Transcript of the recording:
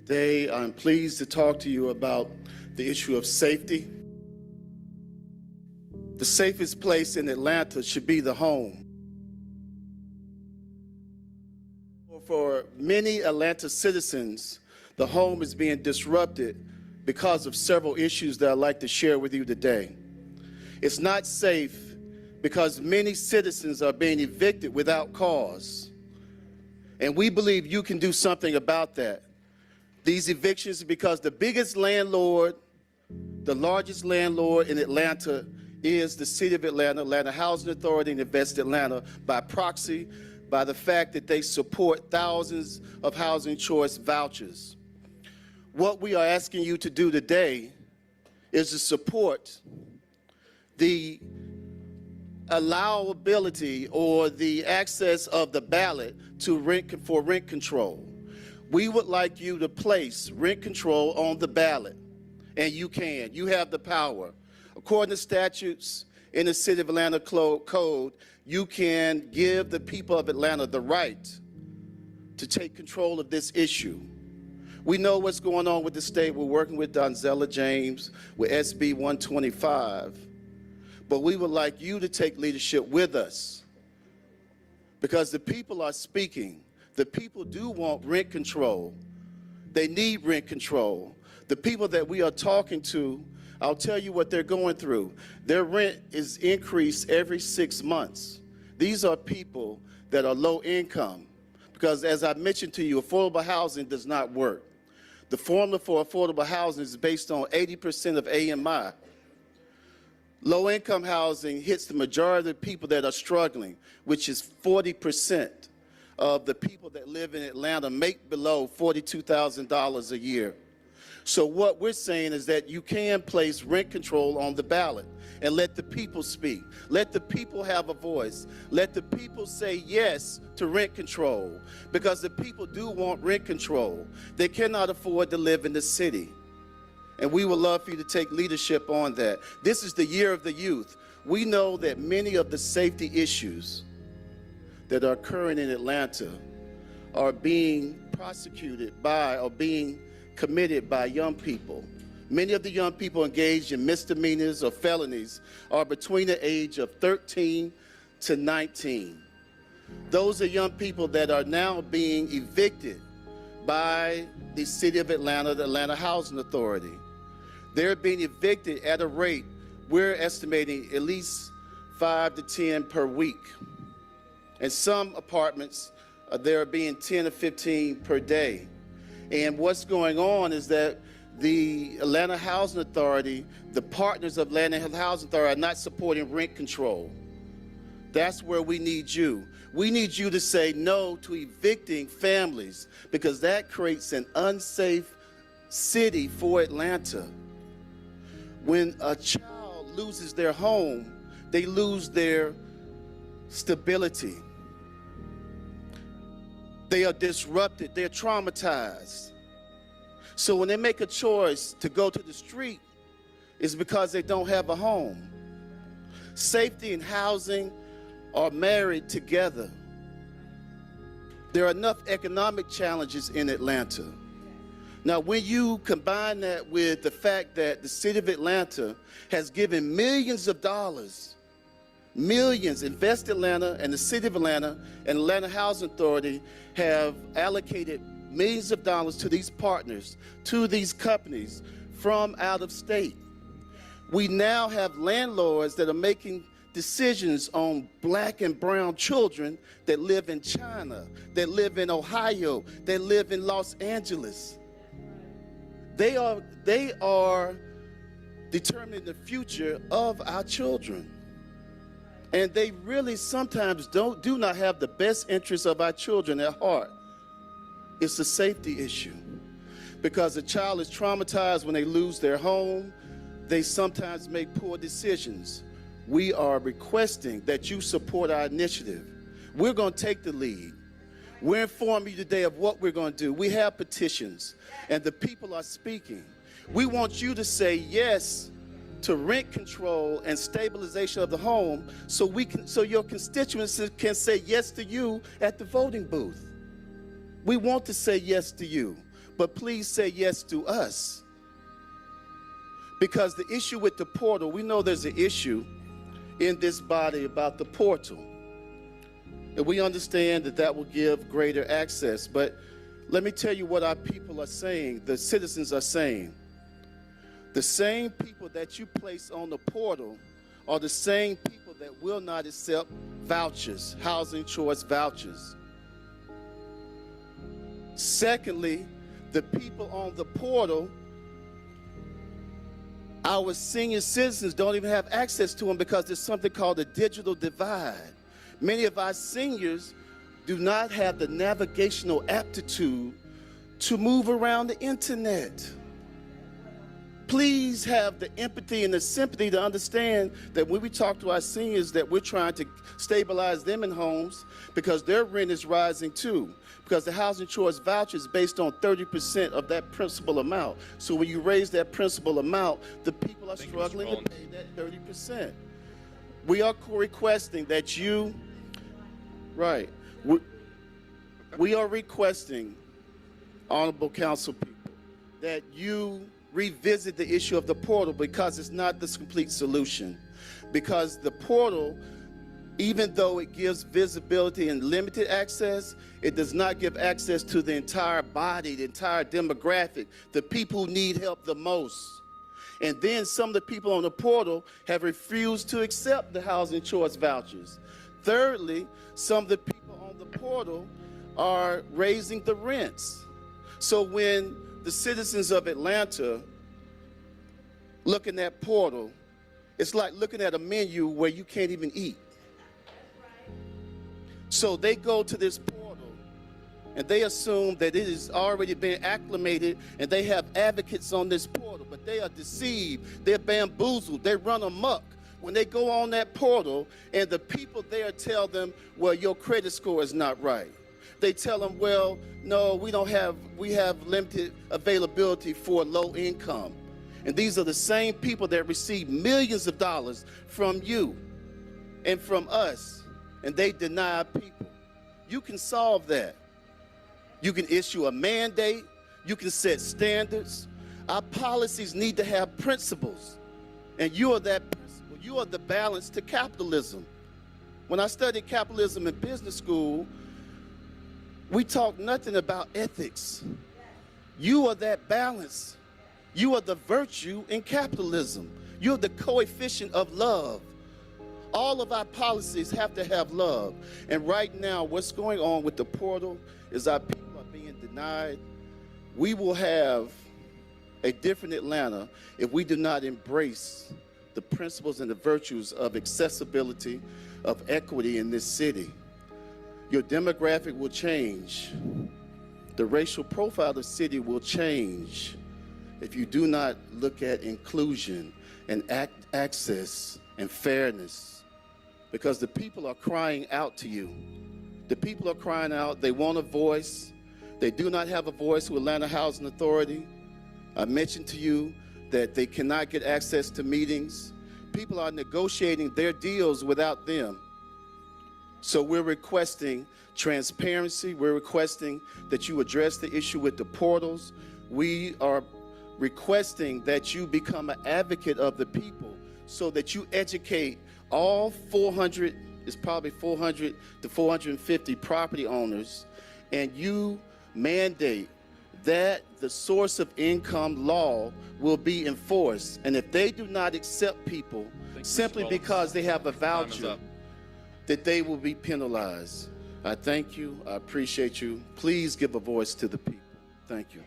Today, I'm pleased to talk to you about the issue of safety. The safest place in Atlanta should be the home. For many Atlanta citizens, the home is being disrupted because of several issues that I'd like to share with you today. It's not safe because many citizens are being evicted without cause. And we believe you can do something about that. These evictions are because the biggest landlord, the largest landlord in Atlanta is the City of Atlanta, Atlanta Housing Authority, and Invest Atlanta by proxy, by the fact that they support thousands of housing choice vouchers. What we are asking you to do today is to support the allowability or the access of the ballot to for rent control. We would like you to place rent control on the ballot, and you can. You have the power. According to statutes in the City of Atlanta Code, you can give the people of Atlanta the right to take control of this issue. We know what's going on with the state. We're working with Donzella James with SB 125. But we would like you to take leadership with us because the people are speaking. The people do want rent control. They need rent control. The people that we are talking to, I'll tell you what they're going through. Their rent is increased every 6 months. These are people that are low income because, as I mentioned to you, affordable housing does not work. The formula for affordable housing is based on 80% of AMI. Low-income housing hits the majority of the people that are struggling, which is 40% of the people that live in Atlanta make below $42,000 a year. So what we're saying is that you can place rent control on the ballot and let the people speak. Let the people have a voice. Let the people say yes to rent control because the people do want rent control. They cannot afford to live in the city. And we would love for you to take leadership on that. This is the year of the youth. We know that many of the safety issues that are occurring in Atlanta are being prosecuted by or being committed by young people. Many of the young people engaged in misdemeanors or felonies are between the age of 13 to 19. Those are young people that are now being evicted by the City of Atlanta, the Atlanta Housing Authority. They're being evicted at a rate, we're estimating at least 5 to 10 per week. And some apartments, there are being 10 or 15 per day. And what's going on is that the Atlanta Housing Authority, the partners of Atlanta Housing Authority are not supporting rent control. That's where we need you. We need you to say no to evicting families because that creates an unsafe city for Atlanta. When a child loses their home, they lose their stability. They are disrupted, they're traumatized. So when they make a choice to go to the street, it's because they don't have a home. Safety and housing are married together. There are enough economic challenges in Atlanta. Now, when you combine that with the fact that the City of Atlanta has given millions of dollars, millions, Invest Atlanta and the City of Atlanta and Atlanta Housing Authority have allocated millions of dollars to these partners, to these companies from out of state. We now have landlords that are making decisions on black and brown children that live in China, that live in Ohio, that live in Los Angeles. They are determining the future of our children. And they really sometimes do not have the best interests of our children at heart. It's a safety issue. Because a child is traumatized when they lose their home, they sometimes make poor decisions. We are requesting that you support our initiative. We're going to take the lead. We're informing you today of what we're going to do. We have petitions, and the people are speaking. We want you to say yes to rent control and stabilization of the home so your constituents can say yes to you at the voting booth. We want to say yes to you, but please say yes to us. Because the issue with the portal, we know there's an issue in this body about the portal. And we understand that that will give greater access. But let me tell you what our people are saying, the citizens are saying. The same people that you place on the portal are the same people that will not accept vouchers, housing choice vouchers. Secondly, the people on the portal, our senior citizens don't even have access to them because there's something called a digital divide. Many of our seniors do not have the navigational aptitude to move around the internet. Please have the empathy and the sympathy to understand that when we talk to our seniors that we're trying to stabilize them in homes because their rent is rising too. Because the housing choice voucher is based on 30% of that principal amount. So when you raise that principal amount, the people are struggling to pay that 30%. We are requesting that you, right, we are requesting, honorable council people, that you revisit the issue of the portal because it's not the complete solution. Because the portal, even though it gives visibility and limited access, it does not give access to the entire body, the entire demographic, the people who need help the most. And then some of the people on the portal have refused to accept the housing choice vouchers. Thirdly, some of the people on the portal are raising the rents. So when the citizens of Atlanta look in that portal, it's like looking at a menu where you can't even eat. So they go to this portal and they assume that it has already been acclimated and they have advocates on this portal, but they are deceived, they're bamboozled, they run amok when they go on that portal and the people there tell them, well, your credit score is not right. They tell them, well, no, we have limited availability for low income. And these are the same people that receive millions of dollars from you and from us, and they deny people. You can solve that. You can issue a mandate. You can set standards. Our policies need to have principles, and you are that principle. You are the balance to capitalism. When I studied capitalism in business school, we talk nothing about ethics. You are that balance. You are the virtue in capitalism. You're the coefficient of love. All of our policies have to have love. And right now, what's going on with the portal is our people are being denied. We will have a different Atlanta if we do not embrace the principles and the virtues of accessibility, of equity in this city. Your demographic will change. The racial profile of the city will change if you do not look at inclusion and access and fairness, because the people are crying out to you. The people are crying out. They want a voice. They do not have a voice with Atlanta Housing Authority. I mentioned to you that they cannot get access to meetings. People are negotiating their deals without them. So we're requesting transparency. We're requesting that you address the issue with the portals. We are requesting that you become an advocate of the people so that you educate all 400, it's probably 400 to 450 property owners, and you mandate that the source of income law will be enforced. And if they do not accept people simply because they have a voucher, that they will be penalized. I thank you. I appreciate you. Please give a voice to the people. Thank you.